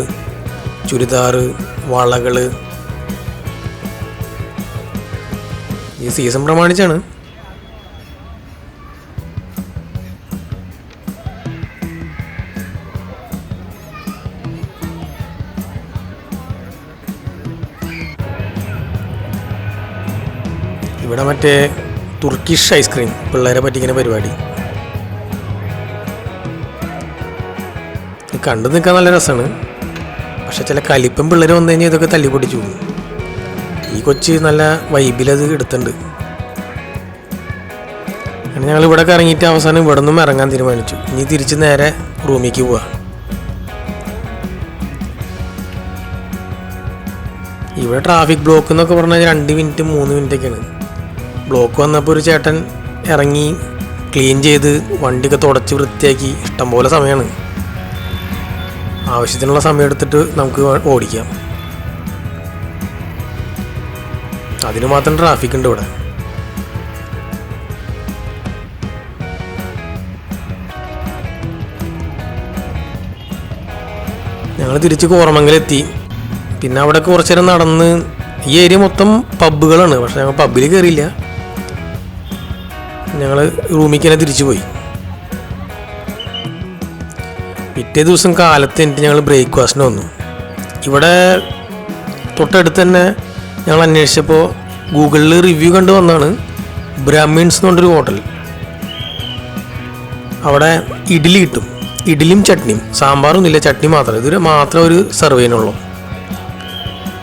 ചുരിദാർ, വളകൾ. ഈ സീസൺ പ്രമാണിച്ചാണ്. ഇവിടെ മറ്റേ തുർക്കിഷ് ഐസ്ക്രീം പിള്ളേരെ പറ്റിക്കുന്ന പരിപാടി. കണ്ടു നിൽക്കാൻ നല്ല രസമാണ്. പക്ഷെ ചില കലിപ്പം പിള്ളേർ വന്നു കഴിഞ്ഞാൽ ഇതൊക്കെ തല്ലിപ്പൊട്ടിച്ചു പോകും. ഈ കൊച്ച് നല്ല വൈബിലത് എടുത്തിട്ടുണ്ട്. അങ്ങനെ ഞങ്ങൾ ഇവിടെ ഇറങ്ങിയിട്ട് അവസാനം ഇവിടെ നിന്നും ഇറങ്ങാൻ തീരുമാനിച്ചു. ഇനി തിരിച്ച് നേരെ റൂമിലേക്ക് പോവാ. ഇവിടെ ട്രാഫിക് ബ്ലോക്ക് എന്നൊക്കെ പറഞ്ഞാൽ 2 മിനിറ്റ് 3 മിനിറ്റൊക്കെയാണ്. ബ്ലോക്ക് വന്നപ്പോൾ ഒരു ചേട്ടൻ ഇറങ്ങി ക്ലീൻ ചെയ്ത് വണ്ടിയൊക്കെ തുടച്ച് വൃത്തിയാക്കി. ഇഷ്ടംപോലെ സമയമാണ്. ആവശ്യത്തിനുള്ള സമയം എടുത്തിട്ട് നമുക്ക് ഓടിക്കാം. അതിന് മാത്രം ട്രാഫിക് ഉണ്ട് ഇവിടെ. ഞങ്ങൾ തിരിച്ച് കോറമംഗലെത്തി. പിന്നെ അവിടെ കുറച്ച് നേരം നടന്ന്. ഈ ഏരിയ മൊത്തം പബ്ബുകളാണ്. പക്ഷെ ഞങ്ങൾ പബ്ബിൽ കയറിയില്ല. ഞങ്ങൾ റൂമിലേക്ക് തന്നെ തിരിച്ചു പോയി. പിറ്റേ ദിവസം കാലത്ത് എനിക്ക് ഞങ്ങൾ ബ്രേക്ക്ഫാസ്റ്റിന് വന്നു. ഇവിടെ തൊട്ടടുത്ത് തന്നെ ഞങ്ങൾ അന്വേഷിച്ചപ്പോൾ ഗൂഗിളിൽ റിവ്യൂ കണ്ടു വന്നാണ് ബ്രാഹ്മിൺസ് എന്ന് പറഞ്ഞൊരു ഹോട്ടൽ. അവിടെ ഇഡ്ഡലി കിട്ടും. ഇഡ്ഡലിയും ചട്നിയും, സാമ്പാറൊന്നുമില്ല, ചട്നി മാത്രം. ഇതൊരു മാത്രം ഒരു സർവേനുള്ളൂ.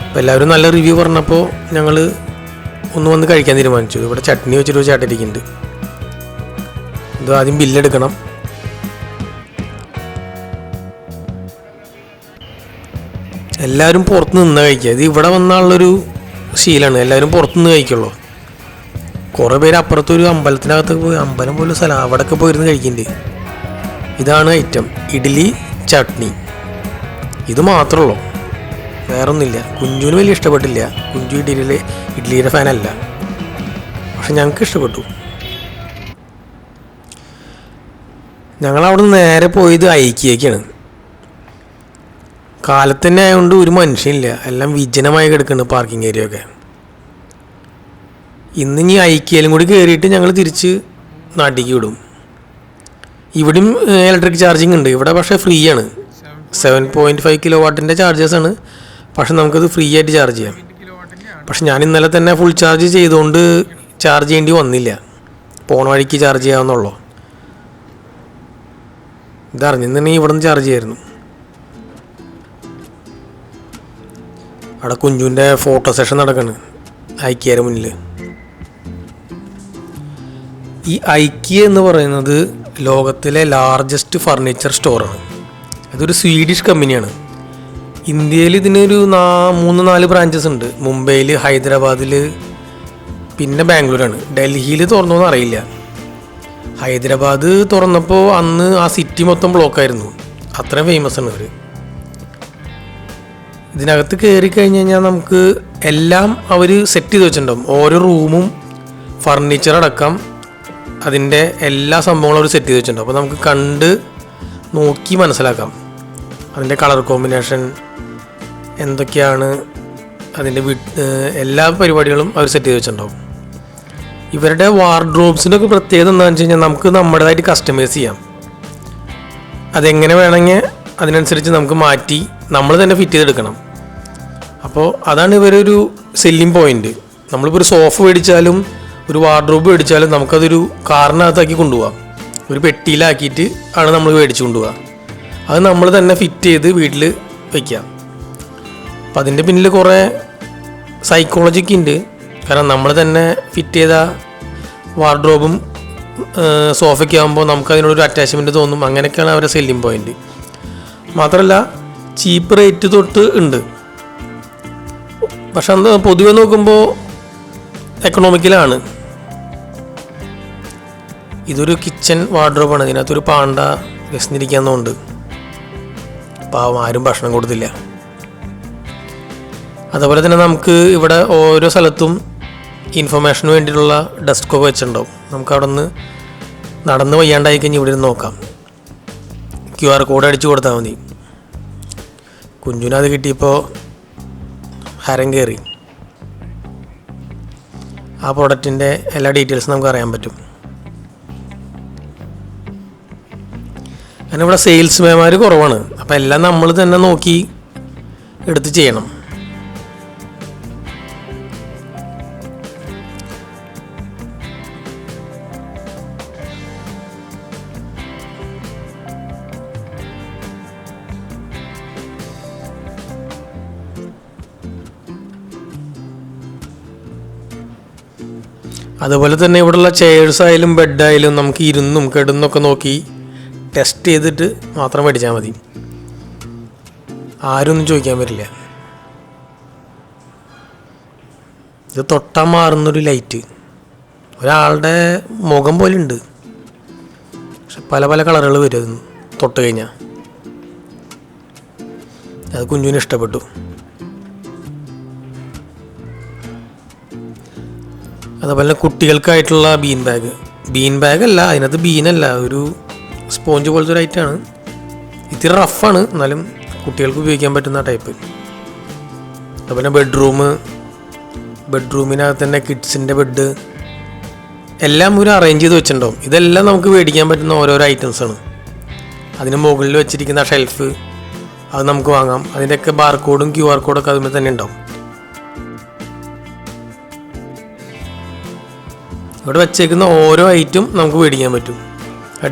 അപ്പോൾ എല്ലാവരും നല്ല റിവ്യൂ പറഞ്ഞപ്പോൾ ഞങ്ങൾ ഒന്ന് വന്ന് കഴിക്കാൻ തീരുമാനിച്ചു. ഇവിടെ ചട്നി വെച്ചിട്ട് ചേട്ടരിക്കുന്നുണ്ട്. ഇത് ആദ്യം ബില്ലെടുക്കണം. എല്ലാവരും പുറത്ത് നിന്ന് കഴിക്കുക. ഇത് ഇവിടെ വന്നാലുള്ളൊരു ശീലമാണ്. എല്ലാവരും പുറത്തുനിന്ന് കഴിക്കുള്ളൂ. കുറേ പേര് അപ്പുറത്തൊരു അമ്പലത്തിനകത്ത് പോയി, അമ്പലം പോലും സ്ഥലം, അവിടെയൊക്കെ പോയിരുന്ന് കഴിക്കുന്നുണ്ട്. ഇതാണ് ഐറ്റം, ഇഡ്ഡലി ചട്നി. ഇത് മാത്രമുള്ളൂ, വേറൊന്നുമില്ല. കുഞ്ചുവിന് വലിയ ഇഷ്ടപ്പെട്ടില്ല. കുഞ്ചു ഇഡ്ഡലിയുടെ ഫാനല്ല. പക്ഷെ ഞങ്ങൾക്ക് ഇഷ്ടപ്പെട്ടു. ഞങ്ങളവിടെ നിന്ന് നേരെ പോയത് ഐക്കിയക്കാണ്. കാലത്ത് തന്നെ ആയതുകൊണ്ട് ഒരു മനുഷ്യനില്ല. എല്ലാം വിജനമായി കിടക്കുന്നുണ്ട് പാർക്കിംഗ് ഏരിയ ഒക്കെ. ഇന്ന് ഇനി ഐക്കിയയിലും കൂടി കയറിയിട്ട് ഞങ്ങൾ തിരിച്ച് നാട്ടിലേക്ക് വിടും. ഇവിടെയും ഇലക്ട്രിക് ചാർജിങ് ഉണ്ട്. ഇവിടെ പക്ഷേ ഫ്രീ ആണ്. 7.5 കിലോവാട്ടിൻ്റെ ചാർജസാണ്. പക്ഷെ നമുക്കത് ഫ്രീ ആയിട്ട് ചാർജ് ചെയ്യാം. പക്ഷെ ഞാൻ ഇന്നലെ തന്നെ ഫുൾ ചാർജ് ചെയ്തുകൊണ്ട് ചാർജ് ചെയ്യേണ്ടി വന്നില്ല. പോണ വഴിക്ക് ചാർജ് ചെയ്യാവുന്നുള്ളൂ. ഇതറിഞ്ഞിട്ടുണ്ടെങ്കിൽ ഇവിടെ നിന്ന് ചാർജ് ചെയ്യായിരുന്നു. അവിടെ കുഞ്ചുവിൻ്റെ ഫോട്ടോ സെഷൻ നടക്കുകയാണ് ഐക്കിയയുടെ മുന്നിൽ. ഈ ഐക്കിയ എന്ന് പറയുന്നത് ലോകത്തിലെ ലാർജസ്റ്റ് ഫർണിച്ചർ സ്റ്റോറാണ്. അതൊരു സ്വീഡിഷ് കമ്പനിയാണ്. ഇന്ത്യയിൽ ഇതിനൊരു 3-4 ബ്രാഞ്ചസ് ഉണ്ട്. മുംബൈയിൽ, ഹൈദരാബാദിൽ, പിന്നെ ബാംഗ്ലൂരാണ്. ഡൽഹിയിൽ തുറന്നോന്ന് അറിയില്ല. ഹൈദരാബാദ് തുറന്നപ്പോൾ അന്ന് ആ സിറ്റി മൊത്തം ബ്ലോക്കായിരുന്നു. അത്രയും ഫേമസ് ആണ് അവർ. ഇതിനകത്ത് കയറി കഴിഞ്ഞ് കഴിഞ്ഞാൽ നമുക്ക് എല്ലാം അവർ സെറ്റ് ചെയ്ത് വെച്ചിട്ടുണ്ടാവും. ഓരോ റൂമും ഫർണിച്ചർ അടക്കം അതിൻ്റെ എല്ലാ സംഭവങ്ങളും അവർ സെറ്റ് ചെയ്ത് വെച്ചിട്ടുണ്ടാവും. അപ്പോൾ നമുക്ക് കണ്ട് നോക്കി മനസ്സിലാക്കാം അതിൻ്റെ കളർ കോമ്പിനേഷൻ എന്തൊക്കെയാണ്, അതിൻ്റെ എല്ലാ പരിപാടികളും അവർ സെറ്റ് ചെയ്ത് വെച്ചിട്ടുണ്ടാവും. ഇവരുടെ വാർഡ്രോബ്സിൻ്റെ ഒക്കെ പ്രത്യേകത എന്താണെന്ന് വെച്ച് കഴിഞ്ഞാൽ നമുക്ക് നമ്മുടേതായിട്ട് കസ്റ്റമൈസ് ചെയ്യാം. അതെങ്ങനെ വേണമെങ്കിൽ അതിനനുസരിച്ച് നമുക്ക് മാറ്റി നമ്മൾ തന്നെ ഫിറ്റ് ചെയ്തെടുക്കണം. അപ്പോൾ അതാണ് ഇവരൊരു സെല്ലിംഗ് പോയിൻറ്റ്. നമ്മളിപ്പോൾ ഒരു സോഫ മേടിച്ചാലും ഒരു വാർഡ്രോബ് മേടിച്ചാലും നമുക്കതൊരു കാറിനകത്താക്കി കൊണ്ടുപോകാം. ഒരു പെട്ടിയിലാക്കിയിട്ട് ആണ് നമ്മൾ മേടിച്ച് കൊണ്ടുപോകുക. അത് നമ്മൾ തന്നെ ഫിറ്റ് ചെയ്ത് വീട്ടിൽ വയ്ക്കാം. അപ്പം അതിൻ്റെ പിന്നിൽ കുറേ സൈക്കോളജിക്ക് ഉണ്ട്. കാരണം നമ്മൾ തന്നെ ഫിറ്റ് ചെയ്ത വാർഡ്രോബും സോഫയ്ക്ക് ആകുമ്പോൾ നമുക്ക് അതിനോടൊരു അറ്റാച്ച്മെൻറ്റ് തോന്നും. അങ്ങനെയൊക്കെയാണ് അവരുടെ സെല്ലിംഗ് പോയിൻറ്റ്. മാത്രമല്ല ചീപ്പ് റേറ്റ് തൊട്ട് ഉണ്ട്. പക്ഷെ അത് പൊതുവെ നോക്കുമ്പോൾ എക്കണോമിക്കലാണ്. ഇതൊരു കിച്ചൺ വാർഡ്രോബാണ്. ഇതിനകത്തൊരു പാണ്ട വിശന്നിരിക്കാന്നുണ്ട്. പാവം ആരും ഭക്ഷണം കൊടുത്തില്ല. അതുപോലെ തന്നെ നമുക്ക് ഇവിടെ ഓരോ സ്ഥലത്തും ഇൻഫർമേഷന് വേണ്ടിയിട്ടുള്ള ഡെസ്കൊക്കെ വെച്ചിട്ടുണ്ടാവും. നമുക്ക് അവിടെ നിന്ന് നടന്ന് വയ്യാണ്ടായി കഴിഞ്ഞ് ഇവിടെ നിന്ന് നോക്കാം. QR കോഡ് അടിച്ചു കൊടുത്താൽ മതി. കുഞ്ഞുനത് കിട്ടിയപ്പോൾ ഹരം കയറി. ആ പ്രൊഡക്റ്റിൻ്റെ എല്ലാ ഡീറ്റെയിൽസും നമുക്ക് അറിയാൻ പറ്റും. കാരണം ഇവിടെ സെയിൽസ്മാൻമാർ കുറവാണ്. അപ്പോൾ എല്ലാം നമ്മൾ തന്നെ നോക്കി എടുത്ത് ചെയ്യണം. അതുപോലെ തന്നെ ഇവിടെയുള്ള ചെയർസ് ആയാലും ബെഡായാലും നമുക്ക് ഇരുന്നും കിടന്നൊക്കെ നോക്കി ടെസ്റ്റ് ചെയ്തിട്ട് മാത്രം മേടിച്ചാൽ മതി. ആരൊന്നും ചോദിക്കാൻ പറ്റില്ല. ഇത് തൊട്ടാൽ മാറുന്നൊരു ലൈറ്റ്, ഒരാളുടെ മുഖം പോലെ ഉണ്ട്. പക്ഷെ പല പല കളറുകൾ വരും തൊട്ട് കഴിഞ്ഞാൽ. അത് കുഞ്ഞിന് ഇഷ്ടപ്പെട്ടു. അതുപോലെ കുട്ടികൾക്കായിട്ടുള്ള ബീൻ ബാഗ് അല്ല, അതിനകത്ത് ബീനല്ല, ഒരു സ്പോഞ്ച് പോലത്തെ ഒരു ഐറ്റമാണ്. ഇത്തിരി റഫാണ്, എന്നാലും കുട്ടികൾക്ക് ഉപയോഗിക്കാൻ പറ്റുന്ന ടൈപ്പ്. അതുപോലെ ബെഡ്റൂമിനകത്ത് തന്നെ കിഡ്സിൻ്റെ ബെഡ് എല്ലാം ഒരു അറേഞ്ച് ചെയ്ത് വെച്ചിട്ടുണ്ടാവും. ഇതെല്ലാം നമുക്ക് മേടിക്കാൻ പറ്റുന്ന ഓരോരോ ഐറ്റംസാണ്. അതിന് മുകളിൽ വെച്ചിരിക്കുന്ന ഷെൽഫ് അത് നമുക്ക് വാങ്ങാം. അതിൻ്റെയൊക്കെ ബാർകോഡും QR കോഡൊക്കെ അതുപോലെ തന്നെ ഉണ്ടാവും. ഇവിടെ വെച്ചേക്കുന്ന ഓരോ ഐറ്റം നമുക്ക് മേടിക്കാൻ പറ്റും.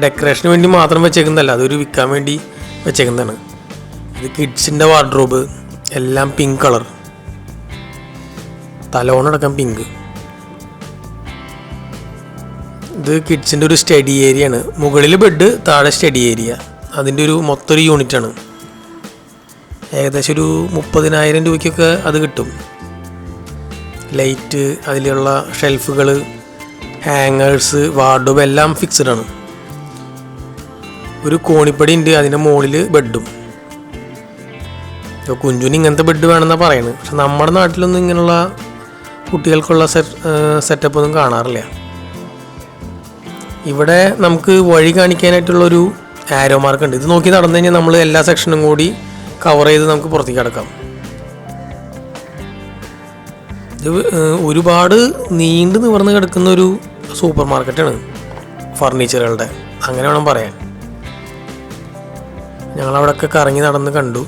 ഡെക്കറേഷന് വേണ്ടി മാത്രം വെച്ചേക്കുന്നതല്ല, അതൊരു വിൽക്കാൻ വേണ്ടി വെച്ചേക്കുന്നതാണ്. ഇത് കിഡ്സിൻ്റെ വാർഡ്രോബ്, എല്ലാം പിങ്ക് കളർ, തലോണടക്കം പിങ്ക്. ഇത് കിഡ്സിൻ്റെ ഒരു സ്റ്റഡി ഏരിയയാണ്. മുകളിൽ ബെഡ്, താഴെ സ്റ്റഡി ഏരിയ. അതിൻ്റെ ഒരു മൊത്തം ഒരു യൂണിറ്റാണ്. ഏകദേശം ഒരു 30,000 രൂപയ്ക്കൊക്കെ അത് കിട്ടും. ലൈറ്റ്, അതിലുള്ള ഷെൽഫുകൾ, ഹാങ്ങേഴ്സ്, വാർഡ്രോബ് എല്ലാം ഫിക്സ്ഡ് ആണ്. ഒരു കോണിപ്പടി ഉണ്ട്, അതിൻ്റെ മുകളിൽ ബെഡും. കുഞ്ചുന് ഇങ്ങനത്തെ ബെഡ് വേണമെന്നാണ് പറയുന്നത്. പക്ഷെ നമ്മുടെ നാട്ടിലൊന്നും ഇങ്ങനെയുള്ള കുട്ടികൾക്കുള്ള സെറ്റപ്പ് ഒന്നും കാണാറില്ല. ഇവിടെ നമുക്ക് വഴി കാണിക്കാനായിട്ടുള്ളൊരു ആരോ മാർക്ക് ഉണ്ട്. ഇത് നോക്കി നടന്നു കഴിഞ്ഞാൽ നമ്മൾ എല്ലാ സെക്ഷനും കൂടി കവർ ചെയ്ത് നമുക്ക് പുറത്തേക്ക് കിടക്കാം. ഇത് ഒരുപാട് നീണ്ടു നിവർന്ന് കിടക്കുന്ന ഒരു സൂപ്പർ മാർക്കറ്റാണ് ഫർണിച്ചറുകളുടെ, അങ്ങനെ വേണം പറയാൻ. ഞങ്ങളവിടെയൊക്കെ കറങ്ങി നടന്ന് കണ്ടു.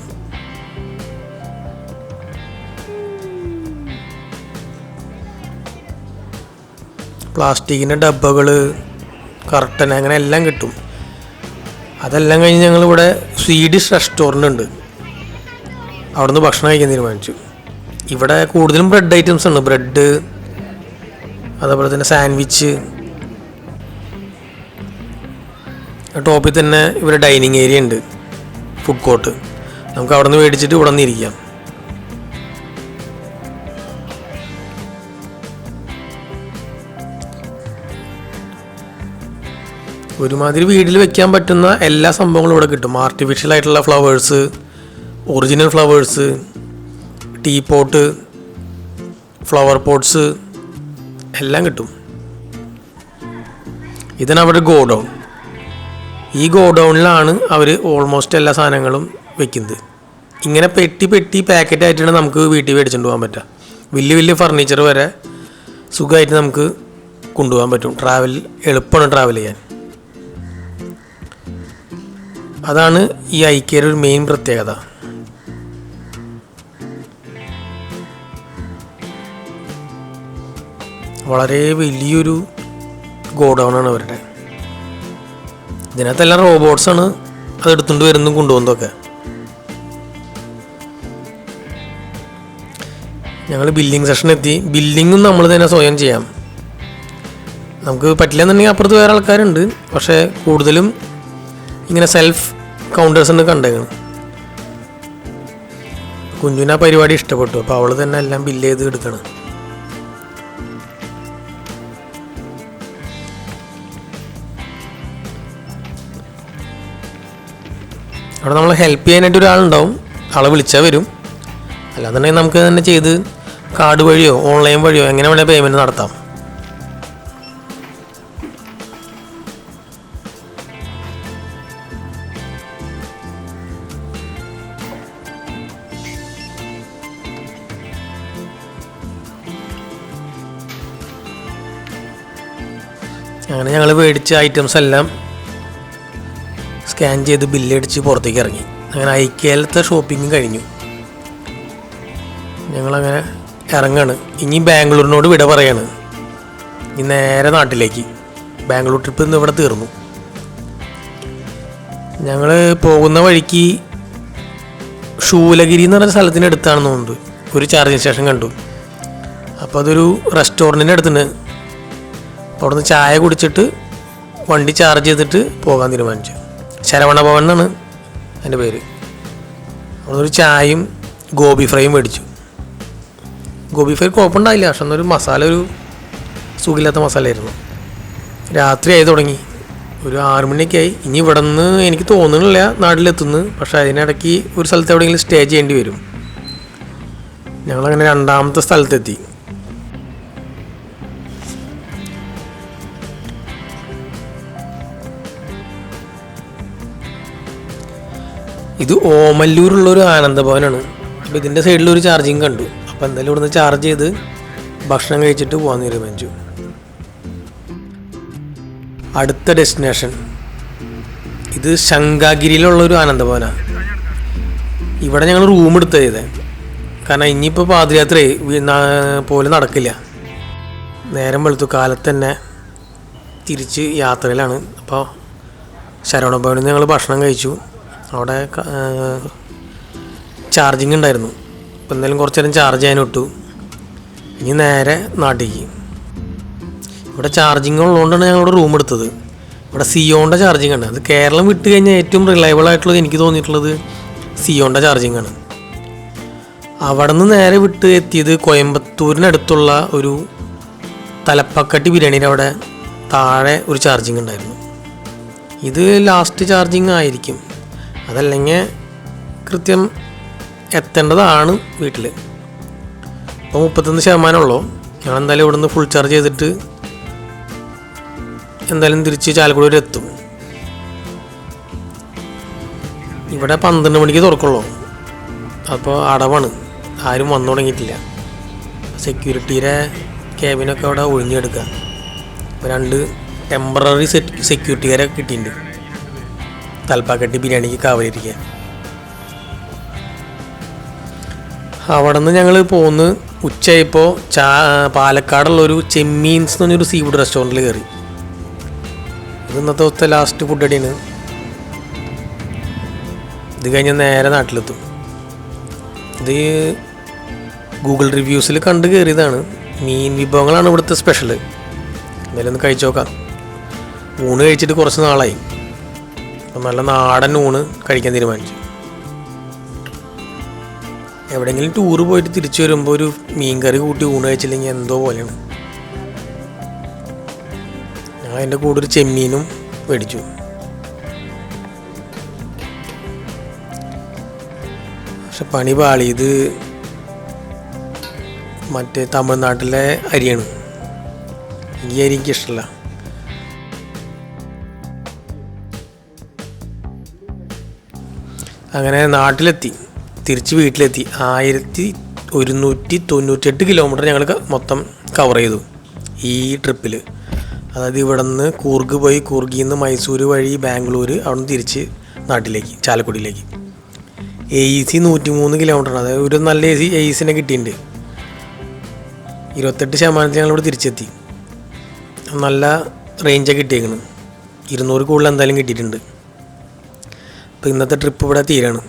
പ്ലാസ്റ്റിക്കിൻ്റെ ഡബ്ബകൾ, കർട്ടൻ, അങ്ങനെ എല്ലാം കിട്ടും. അതെല്ലാം കഴിഞ്ഞ് ഞങ്ങളിവിടെ സ്വീഡിഷ് റെസ്റ്റോറൻ്റ് ഉണ്ട്, അവിടെ നിന്ന് ഭക്ഷണം കഴിക്കാൻ തീരുമാനിച്ചു. ഇവിടെ കൂടുതലും ബ്രെഡ് ഐറ്റംസ് ഉണ്ട്. ബ്രെഡ്, അതേപോലെ തന്നെ സാൻഡ്വിച്ച്. ടോപ്പിൽ തന്നെ ഇവിടെ ഡൈനിങ് ഏരിയ ഉണ്ട്, ഫുഡ് കോർട്ട്. നമുക്ക് അവിടെ നിന്ന് മേടിച്ചിട്ട് ഇവിടെ നിന്ന് ഇരിക്കാം. ഒരുമാതിരി വീട്ടിൽ വെക്കാൻ പറ്റുന്ന എല്ലാ സംഭവങ്ങളും ഇവിടെ കിട്ടും. ആർട്ടിഫിഷ്യൽ ആയിട്ടുള്ള flowers, original flowers, tea pot, flower pots എല്ലാം കിട്ടും. ഇതാണ് അവരുടെ ഗോഡൗൺ. ഈ ഗോഡൗണിലാണ് അവർ ഓൾമോസ്റ്റ് എല്ലാ സാധനങ്ങളും വെക്കുന്നത്. ഇങ്ങനെ പെട്ടി പാക്കറ്റായിട്ടാണ് നമുക്ക് വീട്ടിൽ മേടിച്ചുകൊണ്ട് പോകാൻ പറ്റുക. വലിയ ഫർണിച്ചർ വരെ സുഖമായിട്ട് നമുക്ക് കൊണ്ടുപോകാൻ പറ്റും. എളുപ്പമാണ് ട്രാവൽ ചെയ്യാൻ. അതാണ് ഈ ഐക്യയുടെ ഒരു മെയിൻ പ്രത്യേകത. വളരെ വലിയൊരു ഗോഡൗണാണ് അവരുടെ. ഇതിനകത്തെല്ലാം റോബോട്ട്സാണ് അത് എടുത്തുകൊണ്ട് വരുന്നതും കൊണ്ടുപോകുന്നതൊക്കെ. ഞങ്ങൾ ബില്ലിംഗ് സെഷൻ എത്തി. ബില്ലിങ്ങും നമ്മൾ തന്നെ സ്വയം ചെയ്യാം. നമുക്ക് പറ്റില്ല എന്നുണ്ടെങ്കിൽ അപ്പുറത്ത് വേറെ ആൾക്കാരുണ്ട്. പക്ഷേ കൂടുതലും ഇങ്ങനെ സെൽഫ് കൗണ്ടേഴ്സ് കണ്ടേക്കണം. കുഞ്ഞുവിന് ആ പരിപാടി ഇഷ്ടപ്പെട്ടു. അപ്പോൾ അവൾ തന്നെ എല്ലാം ബില്ല് ചെയ്ത് എടുക്കണം. അവിടെ നമ്മൾ ഹെൽപ്പ് ചെയ്യാനായിട്ട് ഒരാളുണ്ടാവും, ആളെ വിളിച്ചാൽ വരും. അല്ലാന്നുണ്ടെങ്കിൽ നമുക്ക് തന്നെ ചെയ്ത് കാർഡ് വഴിയോ ഓൺലൈൻ വഴിയോ എങ്ങനെ വേണേൽ പേയ്മെൻറ്റ് നടത്താം. അങ്ങനെ ഞങ്ങൾ മേടിച്ച ഐറ്റംസ് എല്ലാം സ്കാൻ ചെയ്ത് ബില്ലടിച്ച് പുറത്തേക്ക് ഇറങ്ങി. അങ്ങനെ ഐക്യയിലത്തെ ഷോപ്പിംഗ് കഴിഞ്ഞു. ഞങ്ങളങ്ങനെ ഇറങ്ങാണ്. ഇനി ബാംഗ്ലൂരിനോട് വിട പറയാണ്. ഇനി നേരെ നാട്ടിലേക്ക്. ബാംഗ്ലൂർ ട്രിപ്പ് ഇന്ന് ഇവിടെ തീർന്നു. ഞങ്ങൾ പോകുന്ന വഴിക്ക് ശൂലഗിരി എന്ന് പറഞ്ഞ സ്ഥലത്തിൻ്റെ അടുത്താണെന്ന് തോന്നുന്നത് ഒരു ചാർജിങ് സ്റ്റേഷൻ കണ്ടു. അപ്പോൾ അതൊരു റെസ്റ്റോറൻറ്റിൻ്റെ അടുത്തുണ്ട്. അവിടെ നിന്ന് ചായ കുടിച്ചിട്ട് വണ്ടി ചാർജ് ചെയ്തിട്ട് പോകാൻ തീരുമാനിച്ചു. ശരവണ ഭവൻ എന്നാണ് എൻ്റെ പേര്. അവിടെ ഒരു ചായയും ഗോബി ഫ്രൈയും മേടിച്ചു. ഗോബി ഫ്രൈ കുഴപ്പമുണ്ടായില്ല, പക്ഷെ എന്നൊരു മസാല ഒരു സുഖമില്ലാത്ത മസാലയായിരുന്നു. രാത്രി ആയി തുടങ്ങി, ഒരു 6 മണിയൊക്കെ ആയി. ഇനി ഇവിടെ നിന്ന് എനിക്ക് തോന്നുന്നില്ല നാട്ടിലെത്തുന്നു, പക്ഷേ അതിനിടയ്ക്ക് ഒരു സ്ഥലത്ത് എവിടെയെങ്കിലും സ്റ്റേ ചെയ്യേണ്ടി വരും. ഞങ്ങളങ്ങനെ 2ാമത്തെ സ്ഥലത്തെത്തി. ഇത് ഓമല്ലൂരുള്ളൊരു ആനന്ദഭവനാണ്. അപ്പോൾ ഇതിൻ്റെ സൈഡിലൊരു ചാർജിങ് കണ്ടു. അപ്പോൾ എന്തായാലും ഇവിടുന്ന് ചാർജ് ചെയ്ത് ഭക്ഷണം കഴിച്ചിട്ട് പോകാൻ തീരുമാനിച്ചു. അടുത്ത ഡെസ്റ്റിനേഷൻ ഇത് ശങ്കാഗിരിയിലുള്ളൊരു ആനന്ദഭവനാണ്. ഇവിടെ ഞങ്ങൾ റൂം എടുത്ത് ചെയ്തത്, കാരണം ഇനിയിപ്പോൾ പാദയാത്ര പോലെ നടക്കില്ല. നേരം വെളുത്തു കാലത്ത് തന്നെ തിരിച്ച് യാത്രയിലാണ്. അപ്പോൾ ശരവണഭവനിൽ നിന്ന് ഞങ്ങൾ ഭക്ഷണം കഴിച്ചു. അവിടെ ചാർജിങ് ഉണ്ടായിരുന്നു. അപ്പോൾ എന്തായാലും കുറച്ച് നേരം ചാർജ് ചെയ്യാനിട്ടു. ഇനി നേരെ നാട്ടിലേക്ക്. ഇവിടെ ചാർജിങ് ഉള്ളതുകൊണ്ടാണ് ഞങ്ങളിവിടെ റൂം എടുത്തത്. ഇവിടെ സിയോൻ്റെ ചാർജിങ് ആണ്. അത് കേരളം വിട്ട് കഴിഞ്ഞാൽ ഏറ്റവും റിലയബിൾ ആയിട്ടുള്ളത് എനിക്ക് തോന്നിയിട്ടുള്ളത് സിയോൻ്റെ ചാർജിങ് ആണ്. അവിടെ നിന്ന് നേരെ വിട്ട് എത്തിയത് കോയമ്പത്തൂരിനടുത്തുള്ള ഒരു തലപ്പക്കട്ടി ബിരിയാണിയുടെ അവിടെ താഴെ ഒരു ചാർജിങ് ഉണ്ടായിരുന്നു. ഇത് ലാസ്റ്റ് ചാർജിങ് ആയിരിക്കും, അതല്ലെങ്കിൽ കൃത്യം എത്തേണ്ടതാണ് വീട്ടിൽ. ഇപ്പോൾ 31% ഉള്ളൂ. ഞങ്ങൾ എന്തായാലും ഇവിടെ നിന്ന് ഫുൾ ചാർജ് ചെയ്തിട്ട് എന്തായാലും തിരിച്ച് ചാലക്കുടി വരെ എത്തും. ഇവിടെ 12 മണിക്ക് തുറക്കുള്ളൂ. അപ്പോൾ അടവാണ്, ആരും വന്നു തുടങ്ങിയിട്ടില്ല. സെക്യൂരിറ്റിയുടെ ക്യാബിനൊക്കെ അവിടെ ഒഴിഞ്ഞെടുക്കുക. ഇപ്പോൾ 2 ടെമ്പററി സെക്യൂരിറ്റിക്കാരെ കിട്ടിയിട്ടുണ്ട് തലപ്പാക്കട്ടി ബിരിയാണിക്ക് കാവലിരിക്കുക. അവിടെ നിന്ന് ഞങ്ങൾ പോന്ന് ഉച്ചയായപ്പോൾ പാലക്കാടുള്ളൊരു ചെമ്മീൻസ് എന്ന് പറഞ്ഞൊരു സീ ഫുഡ് റെസ്റ്റോറൻറ്റിൽ കയറി. ഇത് ഇന്നത്തെ ദിവസത്തെ ലാസ്റ്റ് ഫുഡ് അടിയാണ്. ഇത് കഴിഞ്ഞ് നേരെ നാട്ടിലെത്തും. ഇത് ഗൂഗിൾ റിവ്യൂസിൽ കണ്ട് കയറിയതാണ്. മീൻ വിഭവങ്ങളാണ് ഇവിടുത്തെ സ്പെഷ്യൽ. എന്തായാലും ഒന്ന് കഴിച്ചു നോക്കാം. ഊണ് കഴിച്ചിട്ട് കുറച്ച് നാളായി. അപ്പം നല്ല നാടൻ ഊണ് കഴിക്കാൻ തീരുമാനിച്ചു. എവിടെയെങ്കിലും ടൂറ് പോയിട്ട് തിരിച്ചു വരുമ്പോൾ ഒരു മീൻ കറി കൂട്ടി ഊണ് കഴിച്ചില്ലെങ്കിൽ എന്തോ പോലെയാണ്. ഞാൻ അതിൻ്റെ കൂടെ ഒരു ചെമ്മീനും മേടിച്ചു. പക്ഷെ പണി പാളി. ഇത് മറ്റേ തമിഴ്നാട്ടിലെ അരിയാണ്. ഈ അരി എനിക്കിഷ്ടമല്ല. അങ്ങനെ നാട്ടിലെത്തി, തിരിച്ച് വീട്ടിലെത്തി. 1198 കിലോമീറ്റർ ഞങ്ങൾ മൊത്തം കവർ ചെയ്തു ഈ ട്രിപ്പിൽ. അതായത് ഇവിടെ നിന്ന് കൂർഗ് പോയി, കൂർഗിൽ നിന്ന് മൈസൂർ വഴി ബാംഗ്ലൂർ, അവിടെ നിന്ന് തിരിച്ച് നാട്ടിലേക്ക് ചാലക്കുടിയിലേക്ക്. AC 103 കിലോമീറ്ററാണ്. അതായത് ഒരു നല്ല ACനെ കിട്ടിയിട്ടുണ്ട്. 28% ഞങ്ങളിവിടെ തിരിച്ചെത്തി. നല്ല റേഞ്ചൊക്കെ കിട്ടിയേക്കണം. 200 കൂടുതൽ എന്തായാലും കിട്ടിയിട്ടുണ്ട്. അപ്പോൾ ഇന്നത്തെ ട്രിപ്പ് ഇവിടെ തീരാണ്.